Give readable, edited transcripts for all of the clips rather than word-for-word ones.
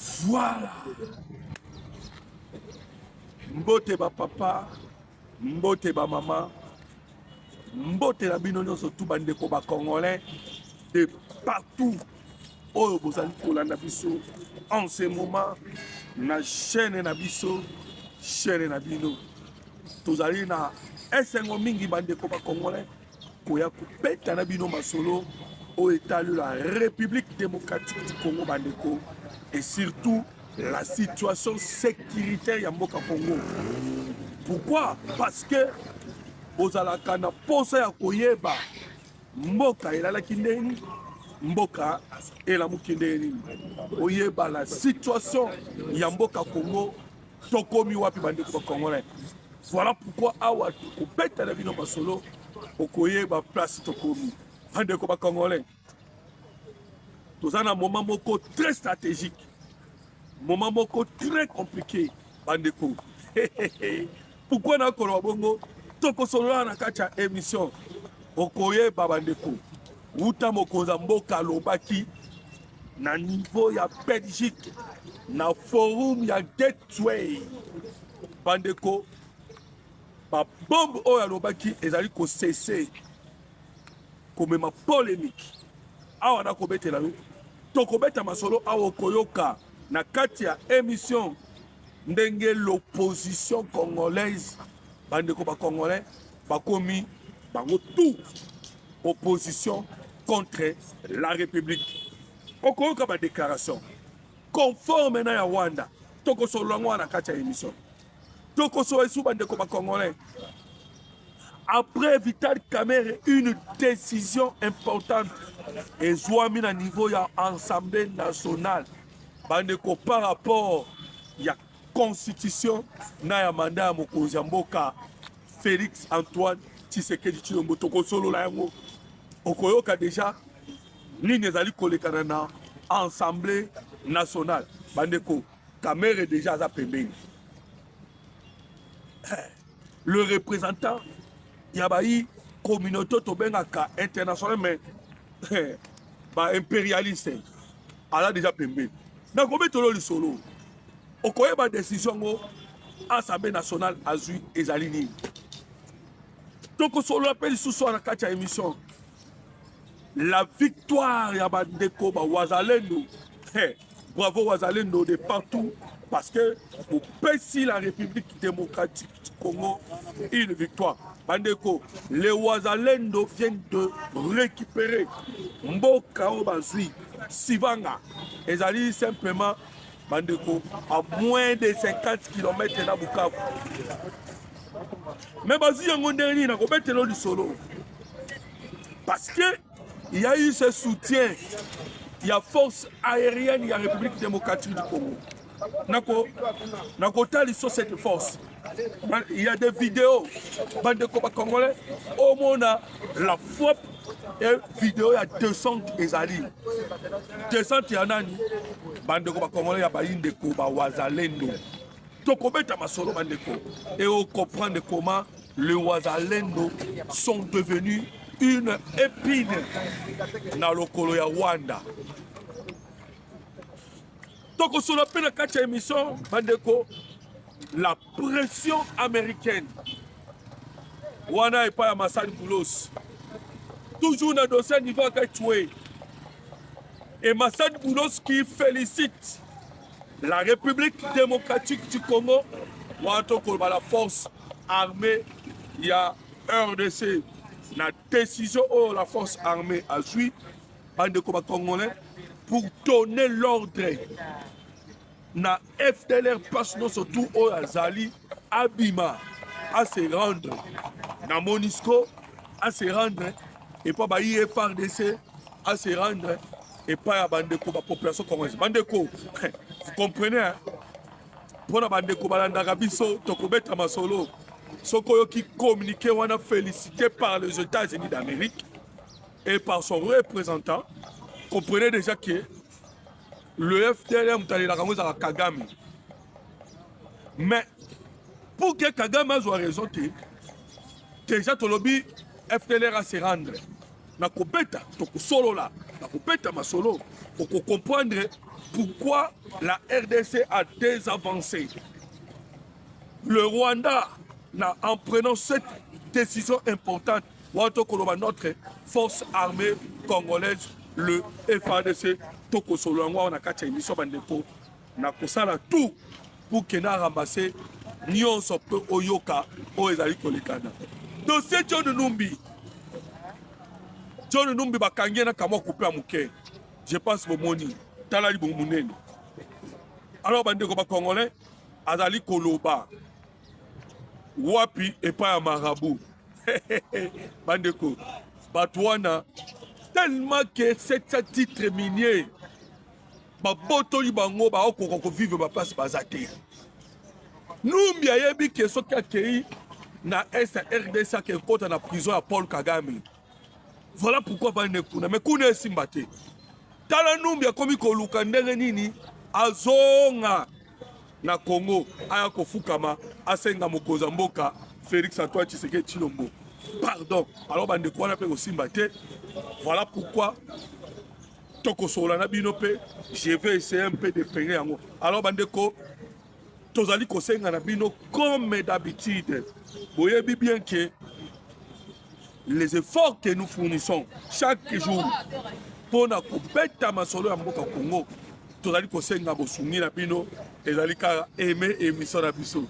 Voilà. Mbote ba papa, mbote ba mama, mbote la bino surtout bandeko ba congolais de partout. Oh, vous allez pour la nabiso en ce moment, na chaîne nabiso, chaîne nabino. Tous allez na esengo mingi bandeko ba congolais, koya kupeta nabino masolo au état de la République démocratique du Congo bandeko et surtout la situation sécuritaire ya mboka Congo. Pourquoi? Parce que ozalaka na posa ya koyeba mboka elalaki ndeni, mboka elamuki ndeni, oyeba la situation ya mboka Congo tokomi wapi bandeko ba congolais. Voilà pourquoi awa kopeta na bino masolo okoyeba place tokomi bandeko ba congolais. Toza na moment moko très stratégique, moment moko très compliqué bandeko. Pourquoi na koloba bongo tokosolola na kati ya émission okoyeba bandeko uta mokonza mboka alobaki na niveau ya Belgique na forum ya Gateway bandeko babombe oyo alobaki ezali kosese komema polémique awa na kobetela yo tokobeta masolo awa okoyoka na kati ya émission ndenge l'opposition congolaise bandeko ba congolais bakomi bango tout opposition contre la République. Okoyoka ba déclaration conforme na ya Rwanda tokosolola ngo na kati ya émission tokosolola sou bandeko ba congolais. Après Vital Kamerhe, une décision importante et jouami na niveau ya Assemblée nationale bandeko par rapport ya constitution na ya mandat ya mokonzi ya mboka Félix Antoine Tshisekedi Tshilombo tokosolola yango okoyoka déjà nini ezali kolekana na Assemblée nationale bandeko Kamerhe déjà aza pembeni. Le représentant yabai communauté tobengaka international mais ba impérialiste ala déjà pembeni na kobetolo lisolo okoyeba décision ngo Assemblée nationale azui ezali nini tokosolola pe lisusu na kati ya émission la victoire ya bandeko ba wazalendo. Bravo wazalendo de partout parce que pour pesi la République démocratique du Congo une victoire bandeko. Les wazalendo viennent de récupérer mboka o bazui Sivanga ezali simplement bandeko à moins de 50 km na Bukavu. Mais bazui yango ndeni na kobetelo lisolo parce que il y a eu ce soutien, il y a force aérienne, il y a République démocratique du Congo. Nako tali sur cette force. Il y a des vidéos bandeko ba congolais au monde la frappe et vidéo il y a 200 ezali 200 ya nani bandeko ba congolais ya ba indeko ba wazalendo tokobeta masolo bandeko et on comprend comment les wazalendo sont devenus une épine na lokolo ya Rwanda. Tokosolola pe na kati ya émission bandeko la pression américaine wana epa ya Massaly Boulos toujours na dossier niveau Gateway et Massaly Boulos qui félicite la République démocratique du Congo wana tokoloba la force armée ya RDC na décision où la force armée a joué bandeko ba congolais pour donner l'ordre na FDLR passe non surtout au Azali Abima à se rendre na Monisco à se rendre et pas ba IFRDC à se rendre et pas à bandeko ba population congolaise bandeko vous comprenez hein? Pour la bandeko balanda biso tokobeta masolo Sokoyo qui communiquait wana félicité par les États-Unis d'Amérique et par son représentant, comprenez déjà que le FDLR est Kagame. Mais pour que Kagame ait raison, déjà ton lobby FDLR a se rendre. Na kobeta, toko solo là, na kobeta ma solo, pour comprendre pourquoi la RDC a désavancé. Le Rwanda, en prenant cette décision importante, notre force armée congolaise, le FARDC, on a quatre émissions, on a tout pour qu'il ait ramassé nyonso pe oyoka o ezali kolekana. Dossier John Numbi bakangi na kamwa couper à muke. Je pense au moni talali bon munene. Alors bandeko ba congolais azali koloba wapi et pas à marabout. Bandeko batwana tellement que c'est titre minier ba botoli bango ba okoko vivre ba place bazate. Numbi ayebi ke soki akei na RDC ke kota na prison à Paul Kagame. Voilà pourquoi Bandekuna mais kuna esimba te. Tala Numbi akomi koluka ndenge nini azonga na Congo aya kofukama asenga mokoza mboka Félix Antoine Tshisekedi Tshilombo. Pardon. Alors Bandekuna pe osimba te. Voilà pourquoi toko sola na bino pe je vais essayer un peu de peigner yango. Alors Bandeko tozali kosenga na bino comme d'habitude. Boyebi bien que les efforts que nous fournissons chaque jour pour na kobeta masolo ya mboka Congo tozali kosenga bosungi na bino ezali ka aimer émission na biso.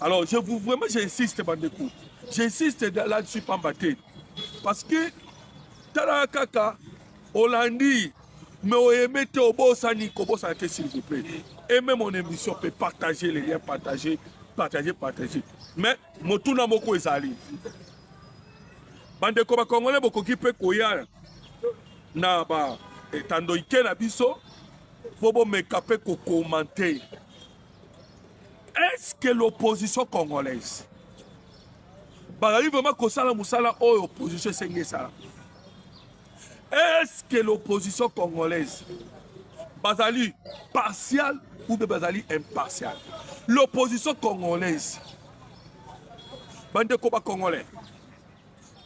Alors vraiment j'insiste bandeko. J'insiste là-dessus pambaté parce que tala kaka Hollandi mais aimez te obosani kobosa te s'il vous plaît. Aimez mon émission peut partager les liens, partager. Mais motuna moko ezali. Bande ko ba congolais bokoki pe koya na ba etando ike na biso faut bo mekape ko commenter. Est-ce que l'opposition congolaise bazali vraiment kosala musala oyo opposition senge sala? Est-ce que l'opposition congolaise bazali partial ou bazali impartial? L'opposition congolaise bande ko ba congolais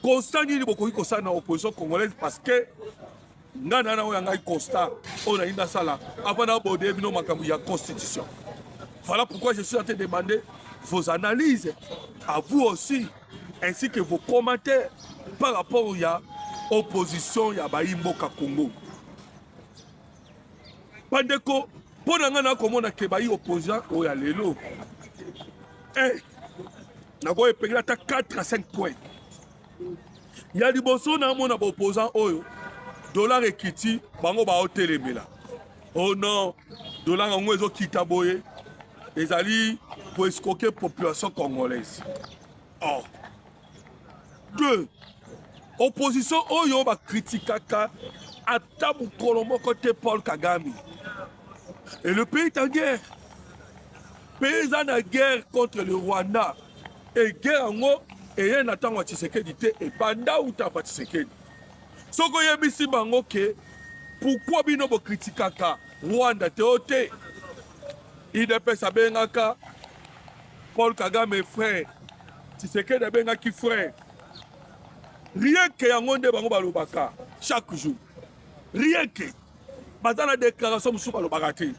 constant ni bokoki kosala na opposition congolaise parce que ngana na oyo ngai constant on a inda sala avant d'aborder bino makambo ya constitution. Voilà pourquoi je suis en train de demander vos analyses à vous aussi ainsi que vos commentaires par rapport à opposition ya baimboka Congo. Bandeko pona ngana komona ke bai opposant oya lelo na go epengela ta 4 à 5 points. Ya liboso na mona ba opposant oyo dollar ekiti bango ba hotelemela. Oh non, dollar ngo ezo kita boye ezali pour escroquer population congolaise. Oh. 2. Opposition oyo ba critikaka atabu kolombo côté Paul Kagame. Et le pays est en guerre. Le pays est en guerre contre le Rwanda. Et guerre en haut, et rien n'attend à Tshisekedi et banda ou ta Tshisekedi. Soko yebisi bango ke pourquoi bino bo critikaka Rwanda te ote. Il ne peut s'abengaka Paul Kagame frère. Tshisekedi abengaki frère. Rien que yangonde bango balobaka chaque jour. Rien que dans la déclaration de Balobagati.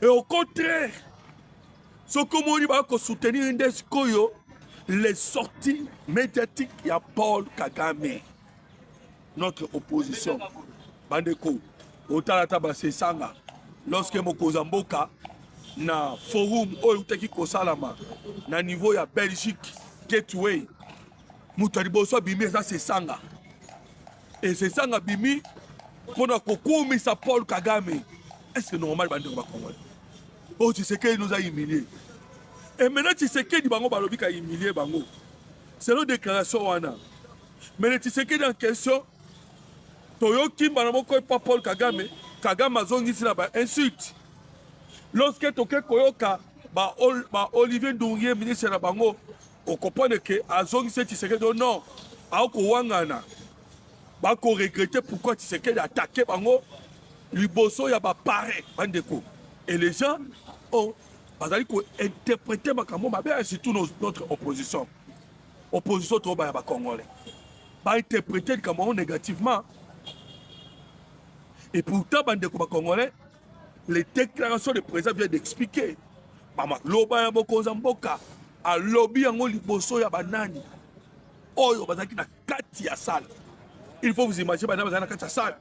Et au contraire, ce que nous avons soutenir les sorties médiatiques de Paul Kagame, notre opposition. Bandeko, au Talataba Sanga, lorsque Mokozamboka, na forum Oyuteki Kosalama, na niveau ya Belgique, Gateway, Moutariboso Bimi, ça c'est Sanga. Et c'est Sanga Bimi. Pour sa Paul Kagame, est-ce que normal Bandeko Congolais? Oh, Tshisekedi nous a humiliés. Et maintenant Tshisekedi bango balobika humilié bango. C'est nos déclarations wana. Mais Tshisekedi en question, Toyoki banamoko pas Paul Kagame, Kagame azongi sina ba insulte. Lorsque toke koyoka ba Olivier Ndourier ministre na bango, on comprend que azongi Tshisekedi non, aoko wangana. Bako regretter pourquoi Tshisekedi a attaqué bango liboso ya ba pare bandeko. Et les gens ont interprété makambo mabe surtout notre opposition. Opposition to ba congolais. Ba interpréter makambo négativement. Et pourtant bandeko ba congolais les déclarations du président viennent d'expliquer. Mama loba ya bokonza mboka alobi yango liboso ya banani oyo bazaki na kati ya salle. Il faut vous imaginer banani bazaki na kati ya salle.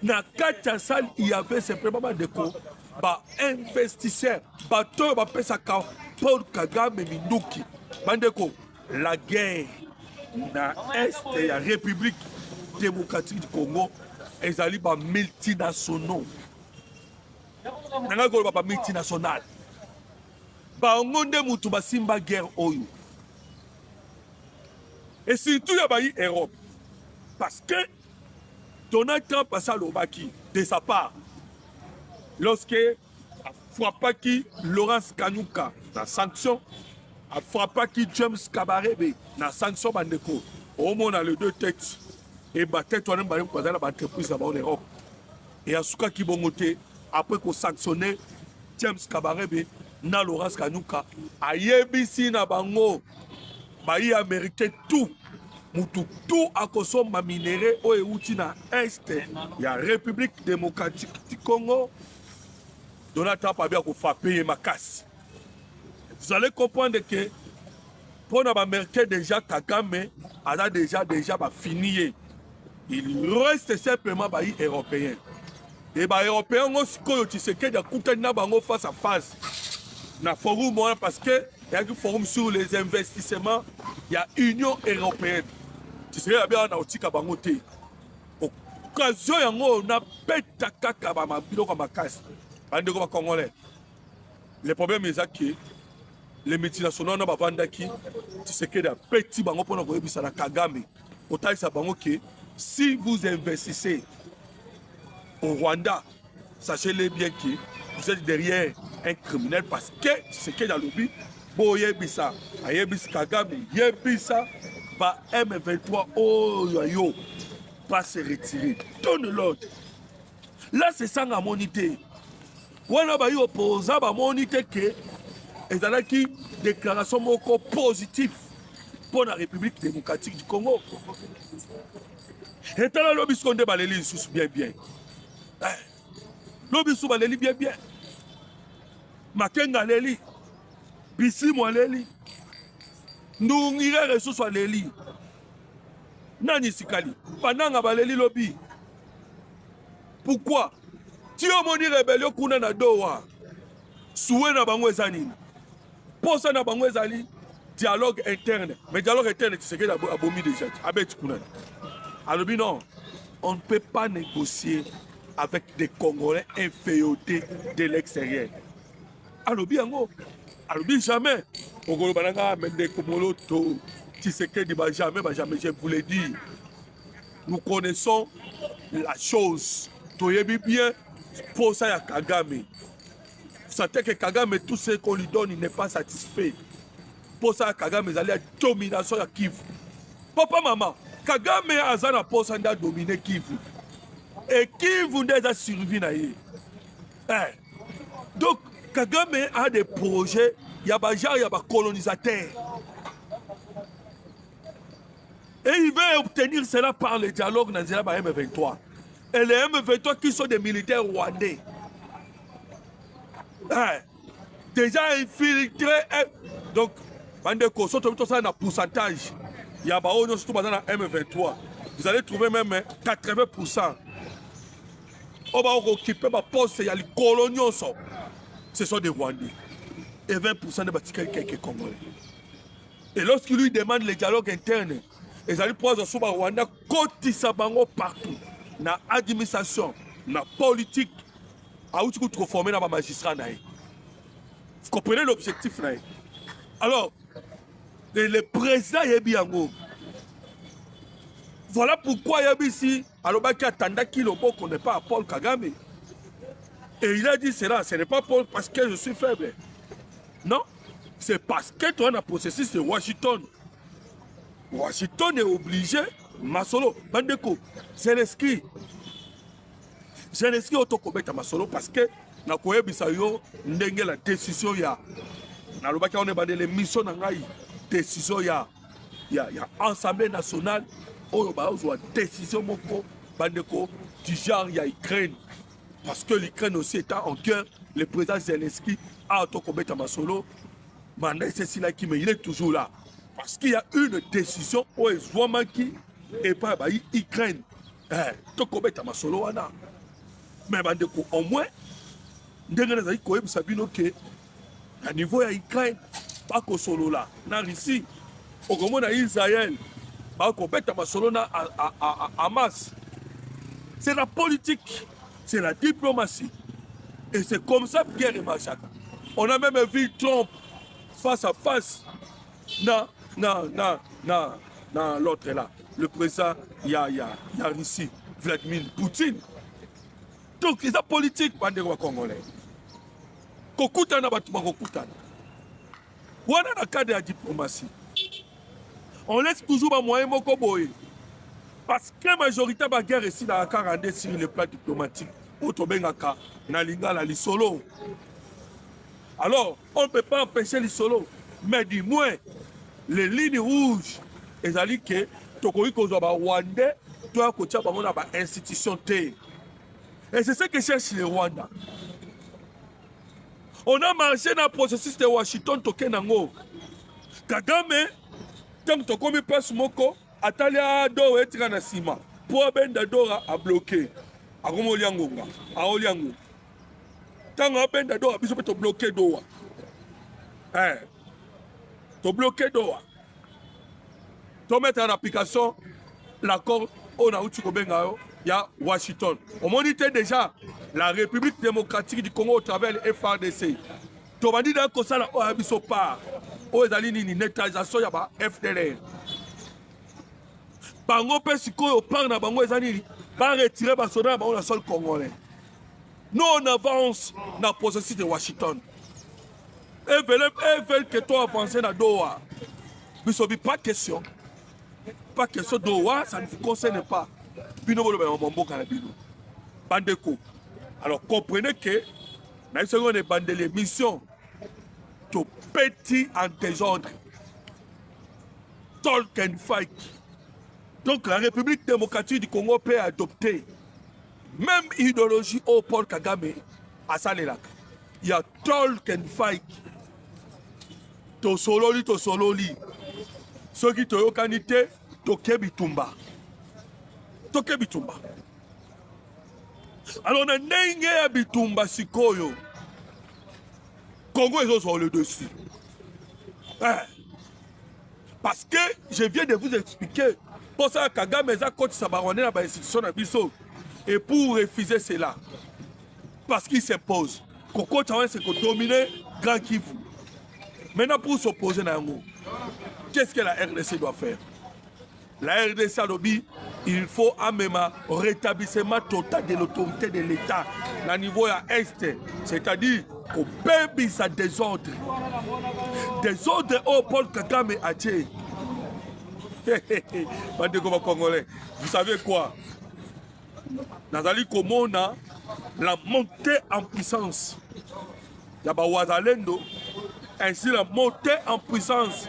Na kati ya salle il y avait simplement bandeko ba investisseurs bato ba pesa ka Paul Kagame Minduki bandeko la guerre na est ya République démocratique du Congo ezali ba multinationaux. Nanga ko ba multinational. Bango nde mutu basimba guerre oyo. Et surtout ya bayi Europe. Parce que Donald Trump a ça l'obaki de sa part. Lorsque a frappé Laurence Kanyuka na sanction, a frappé James Kabarebe na sanction bandeko. Au moins on a les deux têtes. Et battait toi même bari kwa la entreprise là-bas en Europe. Et à souka ki bongote après qu'on sanctionné James Kabarebe na Laurence Kanyuka a yebisi na bango bayi américain tout mutu tout a consommer minéraux au euti na est ya République démocratique du Congo. Donald Trump a bien frappé ma casse. Vous allez comprendre que pour les Américains déjà Kagame a déjà fini. Il reste simplement bayi européen. Et les Européens ont dit que face à face. Na forum parce que il y a un forum sur les investissements, il y a Union européenne. Tu serais bien en Aotika Bangote. Occasion yango na beta kaka ba mabilo kwa makasi. Bande ko Congolais. Le problème est que les multinationaux na bavandaki tu sais que des petits bango pona ko yebisa na Kagame. Otalisa bango que si vous investissez au Rwanda, sachez-le bien que vous êtes derrière un criminel parce que c'est que dans le lobby, bon yebisa, ayebis Kagame, yebisa, ba M23, oh yo, pas se retirer, donne l'ordre. Là c'est sans harmonité. Wana ba yo opposant ba monité que ezalaki déclaration moko positif pour la République démocratique du Congo. Et dans le lobby skonde baleli sous bien. Lobby sous baleli bien. Makenga leli, bisi mo leli, ndungire ressources leli, nani sikali, pananga baleli lobby. Pourquoi? Tu as moni rébellion kuna na dowa, soué na bango ezani, posa na bango ezali, dialogue interne, mais dialogue interne c'est que abomi déjà, abet kuna. Alors non, on ne peut pas négocier avec des Congolais inféodés de l'extérieur. Alobi yango, alobi jamais. Ogolo bananga mende komoloto, Tshisekedi jamais, je vous l'ai dit. Nous connaissons la chose. Toyebi bien pour ça ya Kagame. Vous savez que Kagame tout ce qu'on lui donne, il n'est pas satisfait. Pour ça Kagame il a domination ya Kivu. Papa maman, Kagame azana pour ça nda dominer Kivu. Et Kivu déjà survie na ye. Donc Kagame a des projets, il y a des colonisateurs. Et il veut obtenir cela par le dialogue dans le M23. Et les M23 qui sont des militaires rwandais. Déjà infiltrés. Donc, Bandeko, surtout ça, un pourcentage. Il y a surtout dans M23. Vous allez trouver même 80%. On va occuper ma poste, il y a les coloniaux. Ce sont des Rwandais. Et 20% de Batika quelques Congolais. Et lorsqu'il lui demande le dialogue interne, ils allaient prendre sur Rwanda, kotisa bango partout. Dans l'administration, dans la politique, à où tu peux former dans les magistrats. Vous comprenez l'objectif là? Alors, le président Yebiango, voilà pourquoi Yabisi, alors qu'il attendait qu'il ne n'est pas à Paul Kagame. Et il a dit cela, ce n'est pas parce que je suis faible. Non, c'est parce que toi, on a processus de Washington. Washington est obligé, Masolo, Bandeko, Zelensky. Zelensky autocommet à Masolo parce que na koyebisa yo ndenge la décision ya. Na lobaki on est bandé les missions na ngai. Décision ya Assemblée nationale. Oyo ba ozwa décision moko bandeko du genre ya Ukraine. parce que l'Ukraine aussi étant en guerre, le président Zelensky a Tokobeta Masolo, Manda Sessilaki, mais il est toujours là. Parce qu'il y a une décision où Zouamaki et pas l'Ukraine. Tokobeta Masolo, mais au moins, à niveau de l'Ukraine, pas que solo là, na Russie, au moment de Israël, pas que Beta Masolo na Hamas. C'est la politique, c'est la diplomatie. Et c'est comme ça que guerre est massacre. On a même vu Trump face à face. L'autre là. Le président, il y a Russie, Vladimir Poutine. Donc, c'est la politique, bande congolais. Kokutana batuma kokutana. Voilà le cas de la diplomatie. On laisse toujours un moyen moko boye. Parce que la majorité de la guerre ici dans la 42 sur le plan diplomatique. Otobengaka na lingala li solo. Alors, on ne peut pas empêcher les solos, mais du moins, les lignes rouges, ils ont dit que Tokoï Kozoba Rwandais doit coacher une institution T. Et c'est ce que cherche le Rwanda. On a marché dans le processus de Washington Tokenango. Kagame, tant que Tokomi passe Moko, Atalia Do et Tranasima, pour Abenda Dora a bloqué. A Romoliangonga, a Oliango. Tant que Abenda Dora, il faut bloquer Doha. Tu bloquer Doha. Tu mettre en application l'accord au Naoutukobenga, il y a Washington. On moniteur déjà la République démocratique du Congo au travers de FARDC. Tu vas dire que ça a mis au part. Aux alliés, une neutralisation, il y a FDLR. Bango Pesiko, au part de Bango, ils vont retirer Basona dans le sol congolais. Nous, on avance dans le processus de Washington. Et veulent que toi avances dans Doha. Mais ce n'est pas question. Pas question de Doha, ça ne vous concerne pas. Bandeko. Alors comprenez que dans une seconde bande de l'émission, de petit en désordre. Talk and fight. Donc la République démocratique du Congo peut adopter même idéologie au Paul Kagame à Salelak. Il y a talk and fight. To sololi. Ceux qui ont canité, toke bitumba. Alors, on a un bitumba sikoyo. Congo est sur le dessus. Parce que je viens de vous expliquer. Pour ça, Kagame a côté Sabaroné dans l'institution d'Abisso. Et pour refuser cela, parce qu'il s'impose. Koko Tchawan, c'est qu'on domine Grand Kivu. Maintenant, pour s'opposer à nous, qu'est-ce que la RDC doit faire? La RDC a dit il faut un rétablissement total de l'autorité de l'État au niveau à Est. C'est-à-dire qu'on peut sa désordre. Désordre au Paul Kagame a dit. Vous savez quoi? Nazali Komona, la montée en puissance. Yaba Wazalendo. Ainsi, la montée en puissance,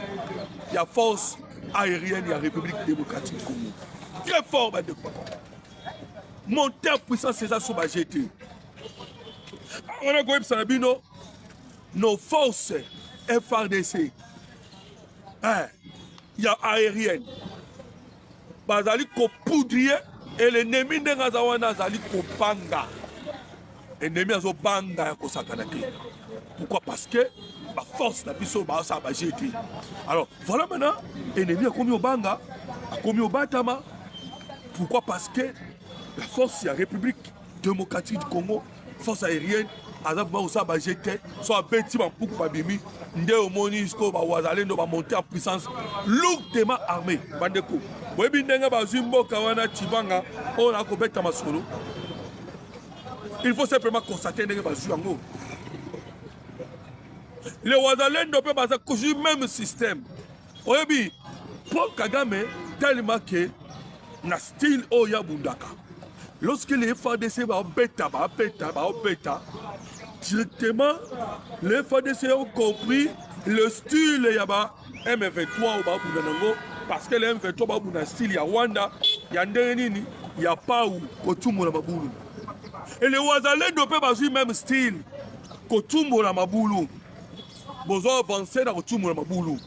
il y a force aérienne, il y a République démocratique du Congo. Très fort, de quoi. Montée en puissance, c'est ça sous ma GT. On a gagné Salabino, nos forces FARDC, il y a aérienne. Bazali ko poudrier et l'ennemi de Gazawana Zali ko banga. L'ennemi a zo banga ko sakanate. Pourquoi? Parce que la force n'a plus sur ça va jeter. Alors voilà maintenant, l'ennemi a commis au banga, a commis au batama. Pourquoi? Parce que la force, la République démocratique du Congo, force aérienne, azabma ça va jeter, soit bêti pour Babimi, ndé au monisco, Wazalendo va monter en puissance, lourdement armé. Bandeko. Webindenga bazimbo kawana chibanga, on a kobeta masolo. Il faut simplement constater que bazuango. Les Wazalendo peuvent baser le même système. Oui, Paul Kagame, tellement que na style Oya Bundaka. Lorsque les FADC va bêta, directement, les FADC ont compris le style Yaba M23 au Babunango, parce que le M23 Babuna style ya Rwanda, ya Ndenini, ya Pau, Kotumu na Babunu. Et les Wazalendo peuvent avoir le même style. Kotumbo la Maboulou. Vous avancez dans Kotumbo la Maboulou.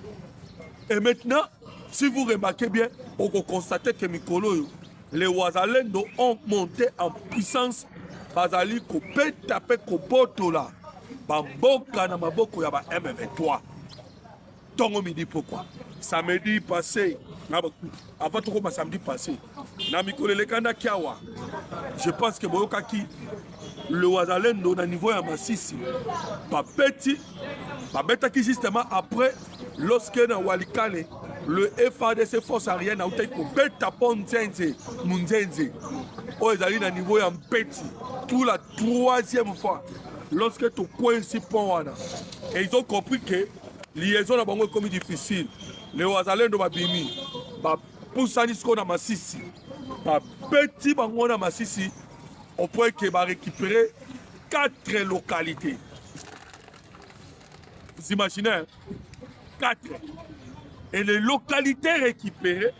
Et maintenant, si vous remarquez bien, vous constatez que Mikolo, les Wazalendo ont monté en puissance. Bazali ko taper ko botola. Bamboka na maboko ya ba M23. Tongo midi pourquoi? Samedi passé, avant tout comme samedi passé, na Mikolo le kanda kiawa. Je pense que Boyokaki, le Wazalendo na niveau ya Masisi, babeti qui justement après, lorsque dans Walikale, le FADC force aérienne a été beta Ponzenze, Munzenze, au na niveau ya Mpeti, pour la troisième fois, lorsque tu coinces Pont. Et ils ont compris que liaison est comme difficile. Les Wazalendo babimi, Poussanisko na Masisi, babeti bango na Masisi, au point qu'il va récupérer 4 localités. Vous imaginez, 4. Et les localités récupérées,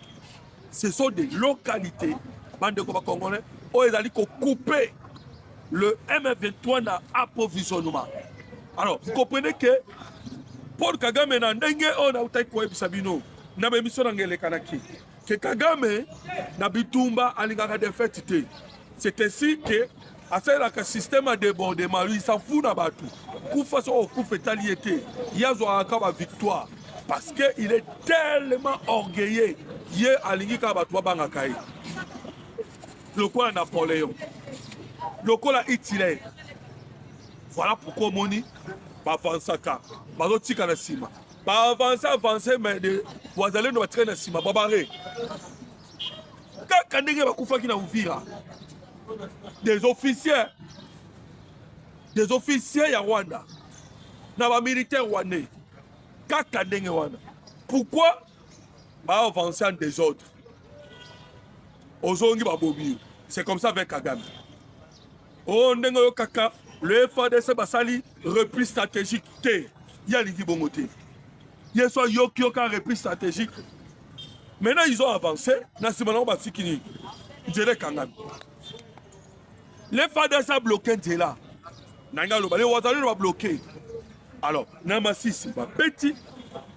ce sont des localités, bande de Congolais, où ils allaient couper le M23 dans l'approvisionnement. Alors, vous comprenez que Paul Kagame n'a pas de Sabino, n'a pas de Kanaki. Que Kagame n'a pas de défaite. C'est ainsi que, à faire un système de débordement, il s'en fout d'abattre. Coup face au coup fétalité, il y a une victoire. Parce qu'il est tellement orgueilleux. Il y a une victoire. Le quoi Napoléon. Le quoi Hitler. Voilà pourquoi Moni va avancer. Va avancer na sima. Va avancer, mais les voisins ne vont traîner na sima. Babaré. Quand on va couper qui n'a ouvert. Des officiers ya Rwanda, na militaires rwandais, pourquoi va avancer en désordre? C'est comme ça avec Kagame. Le FADC basali repris stratégique T. Il y a l'équipe bongote. Il y a soit Yokioka repris stratégique. Maintenant ils ont avancé. Nasimano Basikini. Dirait Kagame. Les FADC a bloqué là. Les Wazalendo va bloquer. Alors, Namasisi va petit.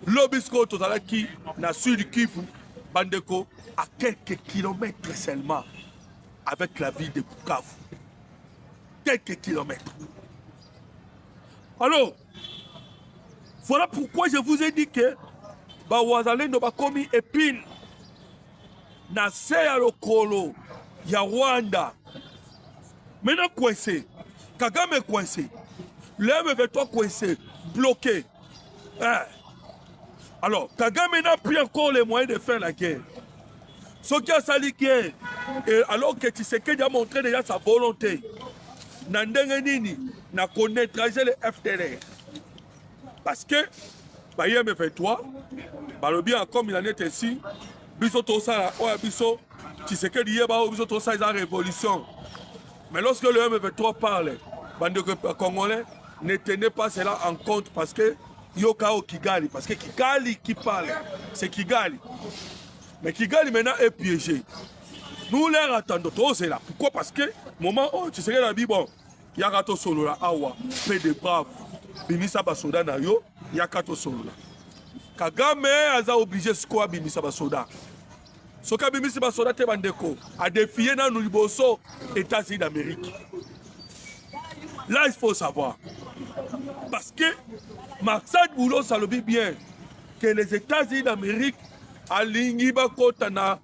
L'Obisco Tozalaki, na Sud Kivu, Bandeko, à quelques kilomètres seulement avec la ville de Bukavu. Quelques kilomètres. Alors, voilà pourquoi je vous ai dit que Wazalendo va commis épine. Na Seya Lokolo, ya Rwanda. Maintenant coincé, Kagame est coincé, le M23 coincé, bloqué. Alors, Kagame n'a plus encore les moyens de faire la guerre. Ce qui a sali guerre, alors que Tshisekedi a montré déjà sa volonté, Nandengenini n'a neutralisé le FDLR. Parce que, M23, le bien comme il en est ici, Bisoto Sala, Biso, Tshisekedi Yeba, Bisoto Sala, la révolution. Mais lorsque le M23 parle, bande congolais, ne tenez pas cela en compte parce que Yokao Kigali, parce que Kigali qui parle, c'est Kigali. Mais Kigali maintenant est piégé. Nous les attendons, c'est là. Pourquoi? Parce que, moment où tu sais que la Bible, il y a Kato Solo là, Awa, paix de braves, Bimisa Basoda Nayo, il y a Kato Solo là. Kagame a obligé ce quoi Bimisa Basoda. Ce qu'a Bimisa Basoda te bandeko a défié dans nos liboso États-Unis d'Amérique. Là, il faut savoir. Parce que Maxad Boulot, ça le dit bien, que les États-Unis d'Amérique alignent Bakotana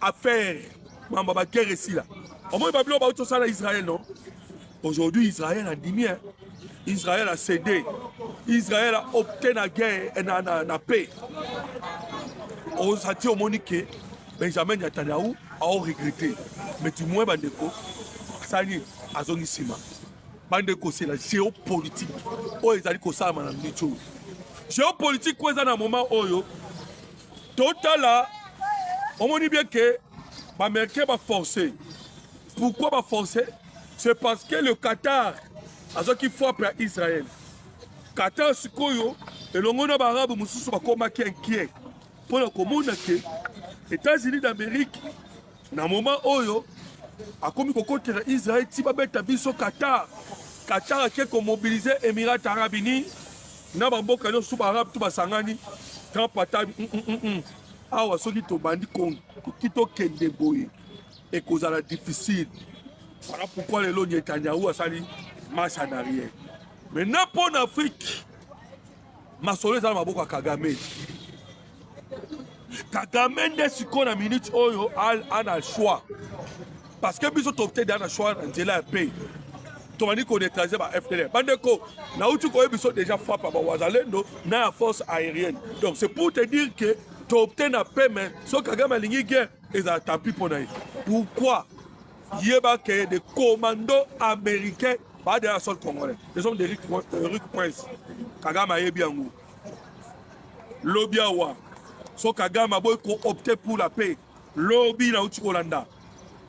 affaire. Mamba guerre ici là. Au moins, il va tout ça à Israël, non? Aujourd'hui, Israël a dit bien. Israël a cédé. Israël a obtenu la guerre et la paix. On s'est dit au monde que Benjamin Netanyahu a regretté. Mais du moins, Bandeko, ça y est, à Zonisima. Bandeko, c'est la géopolitique. Oh, ils ont dit que ça m'a dit tout. Géopolitique, quoi, dans un moment où, total là, on dit bien que les Américains vont forcer. Pourquoi va forcer? C'est parce que le Qatar a ce qu'il faut après Israël. Qatar, c'est quoi? Et le monde arabe, nous sommes comme inquiets. Pour le commun, les États-Unis d'Amérique, dans un moment où akomi kokotela Israël ti babeta biso Qatar. Qatar ake komobilize Émirats Arabes Unis na bamboka nyonso baarabe tu basangani grand pata awa soki tobandi koki tokende boye ekozala difficile. Voilà pourquoi lelo Netanyahu asali marche en arrière. Maintenant pour l'Afrique, masolo ezala maboko ya Kagame. Kagame nde sikoyo na minute oyo ana choix. Parce que biso topte dans le choix nzela ya paix. Tomani ko déclarer ba FDLR. Bandeko, na uti ko biso déjà frappe ba wazalendo na la force aérienne. Donc c'est pour te dire que topte na paix mais so Kagame lingi guerre ezala tant pis pour naï. Pourquoi? Yeba que des commandos américains pas de la sol congolais. Ils sont des Rick Prince. Kagame yebi yango. Lobiawa. So Kagame a opté pour la paix. Lobby na uti Kolanda.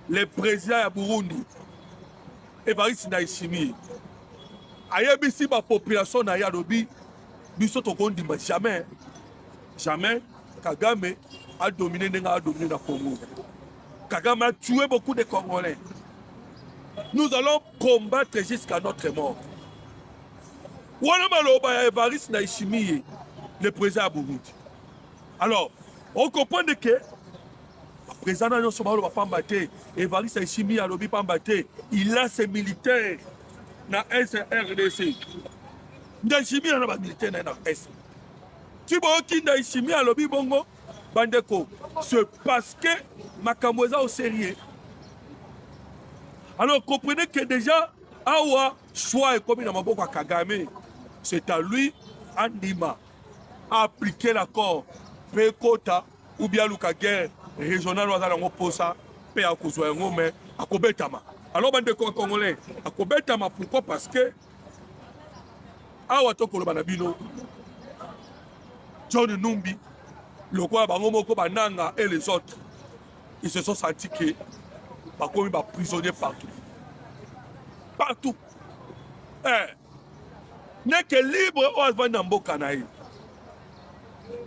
Le président ya Burundi. Evariste Ndayishimiye. Ayebi si ma population na ya lobi biso to kondima jamais. Jamais Kagame a dominé na Congo. Kagame a tué beaucoup de Congolais. Nous allons combattre jusqu'à notre mort. Voilà maloba ya Evariste Ndayishimiye, le président de Burundi. Alors, on comprend que le président de Somalo va pas battre. Evariste Ndayishimiye a lobby pas battre. Il a ses militaires dans SRDC. Ndayishimiye a des militaires dans S. Tu vois qui Ndayishimiye a lobby bongo bandeko. C'est parce que Makamboza au sérieux. Alors comprenez que déjà, Awa choix est comme dans Maboko Kagame. C'est à lui, Andima, à appliquer l'accord Pekota ou bien Luka guerre régionale ou à Posa, Pe à Kouzouengo, mais à Kobetama. Alors, bande de Congolais, à Kobetama, pourquoi? Parce que Awa Toko Banabino, John Numbi, le quoi Bangomoko Bananga et les autres, ils se sont sentis que comme il va prisonnier partout. Partout. N'est que libre au avant d'Amboka naï.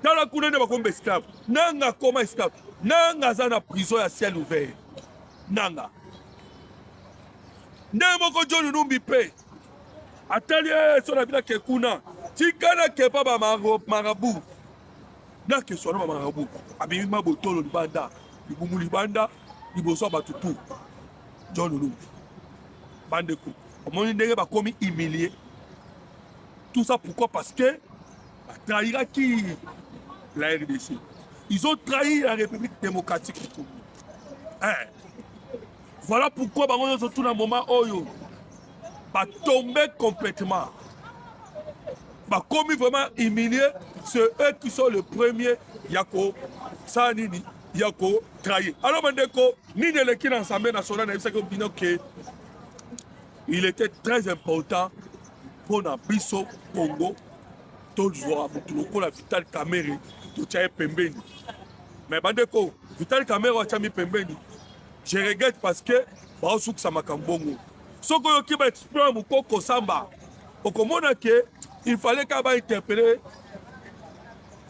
Dans la cour de ma comme esclave. Nanga comme esclave. Nanga zana prison à ciel ouvert. Nanga. N'importe quoi John Numbi paye. Atelier sur la ville de Kuna. Tikana kepa ba marabout. Na ke soit ma marabout. Abima botolo libanda. Libumu libanda. Liboso batutu. John Numbi. Bandeko. Mon indé va comme humilié. Tout ça pourquoi? Parce que trahira qui la RDC. Ils ont trahi la République démocratique du Congo. Voilà pourquoi on se trouve dans un moment où va tomber complètement. Va comme vraiment humilié, c'est eux qui sont les premiers Yako Sanini Yako trahi. Alors Bandeko, ni de l'équipe dans l'Assemblée nationale, il était très important pour Nabiso Congo, tout le jour, pour la Vital Kamere, tout le Pembeni. Mais Bandeko, Vital Kamere a mis Pembeni. Je regrette parce que Baosouk Samakambongo. Ce qui va expliquer mon Koko Samba, au Komona que il fallait qu'il interpeller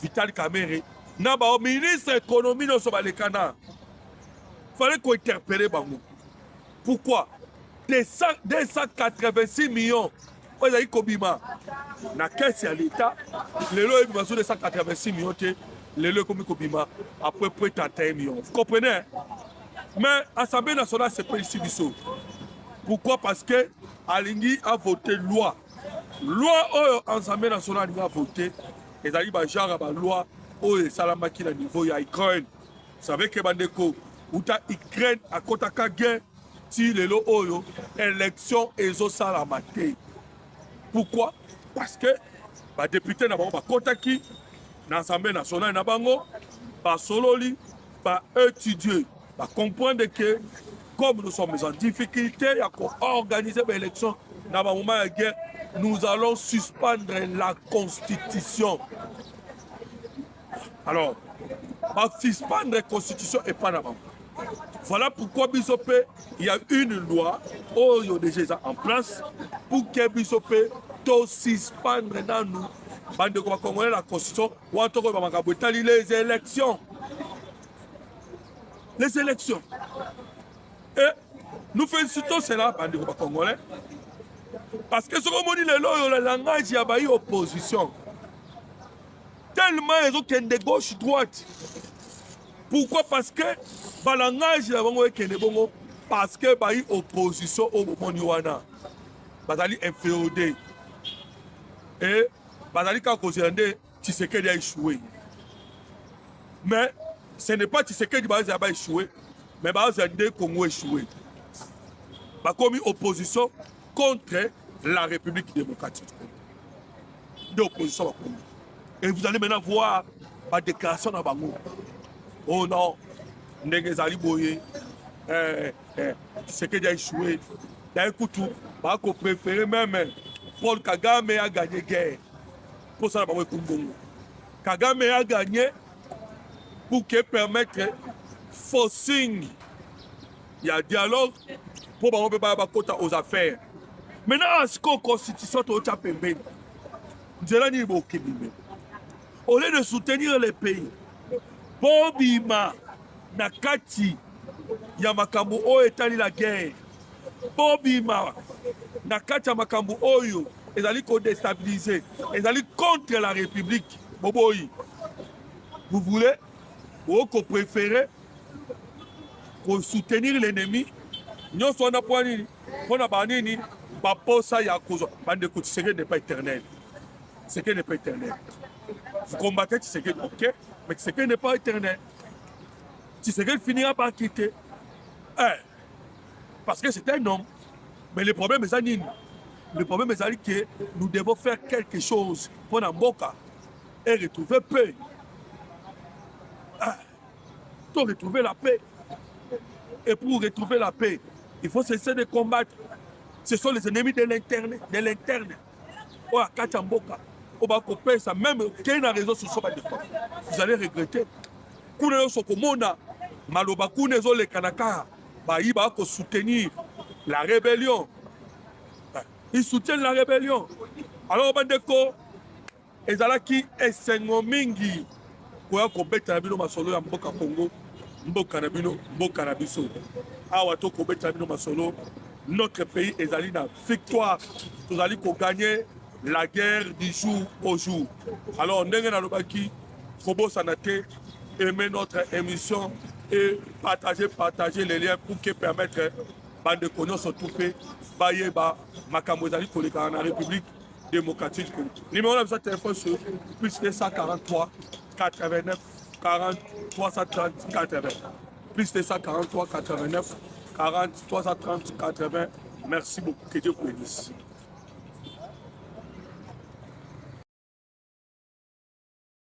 Vital Kamere. Naba au ministre de l'économie dans le Canada. Il fallait qu'on interpelle Bango. Pourquoi? Des 186 millions. Vous avez Kobima. Na caisse à l'État, les lois de 186 millions, les lois comme Kobima, après près de 31 millions. Vous comprenez? Mais l'Assemblée nationale, c'est pas ici du saut. Pourquoi? Parce que Alingui a voté loi. Loi où l'Assemblée nationale a voté, et il y a genre de loi où les salamaki à niveau de l'Ukraine. Vous savez que Bandeko, où l'Ukraine a côté de guerre, si les lois où l'élection est au salamate. Pourquoi? Parce que les députés n'ont pas contacté l'Assemblée nationale, pas sololi, pas étudier, pas comprendre que comme nous sommes en difficulté à organiser l'élection dans le moment de guerre, nous allons suspendre la Constitution. Alors, suspendre la Constitution et pas d'abord. Voilà pourquoi Bissopé, il y a une loi il y a déjà en place pour que Bissopé suspendre dans nous la Constitution ou en tout cas les élections. Les élections. Et Nous félicitons cela, bande congolais. Parce que ce qu'on dit, le langage, il y a une opposition. Tellement ils ont qu'il de gauche-droite. Pourquoi? Parce que le langage, il y a une parce que il y a une opposition au moment où il y a une infériorité. Et quand Tshisekedi a échoué. Mais ce n'est pas Tshisekedi qui a échoué, mais le Congo a échoué. Il y a une opposition contre la République démocratique. D'opposition. Et vous allez maintenant voir la déclaration dans Bango. Oh non, Ndegezali Boye, Tshisekedi a échoué. D'un coup, on préfère même Paul Kagame a gagné guerre. Pour ça, Kagame a gagné pour permettre forcing. Il y a dialogue pour aux affaires. Maintenant, est-ce qu'on constitution au lieu de soutenir les pays, Bobima, Nakati, Yamakambu, Oetali la guerre, Bobima, Nakati, Yamakambu, Oyo, ils allaient déstabiliser, ils allaient contre la République. Boboyi, vous voulez, ou qu'on préfère, pour soutenir l'ennemi, nous sommes on a banni, Baposa Yakuzo, bande de Tshisekedi n'est pas éternel. Tshisekedi n'est pas éternel. Vous combattez Tshisekedi, ok, mais Tshisekedi n'est pas éternel. Tshisekedi finira par quitter. Parce que c'est un homme. Mais le problème est que nous devons faire quelque chose pour Namboka et retrouver paix. Pour retrouver la paix. Et pour retrouver la paix, il faut cesser de combattre. Ce sont les ennemis de l'interne. Oh, à Kachamboka. On va couper ça. Même qu'il y a raison sur ce vous allez regretter. Kouné Sokomona, Maloba Kouné Zole Kanaka, il va soutenir la rébellion. Ils soutiennent la rébellion. Alors, Bandeko, Ezalaki Esengo Mingi, pour combattre Nabino Masolo ya Mboka Congo, Mboka Nabino, Mboka Nabiso. Awato combattre Nabino Masolo. Notre pays est allé dans la victoire. Nous allons gagner la guerre du jour au jour. Alors, nous allons aimer notre émission et partager les liens pour permettre de connaître surtout Bayeba, Makamozali, dans la République démocratique. Numéro de téléphone sur plus 243 89 40 330 80. Plus 243 89 40 330 80. Merci beaucoup. Que Dieu vous bénisse.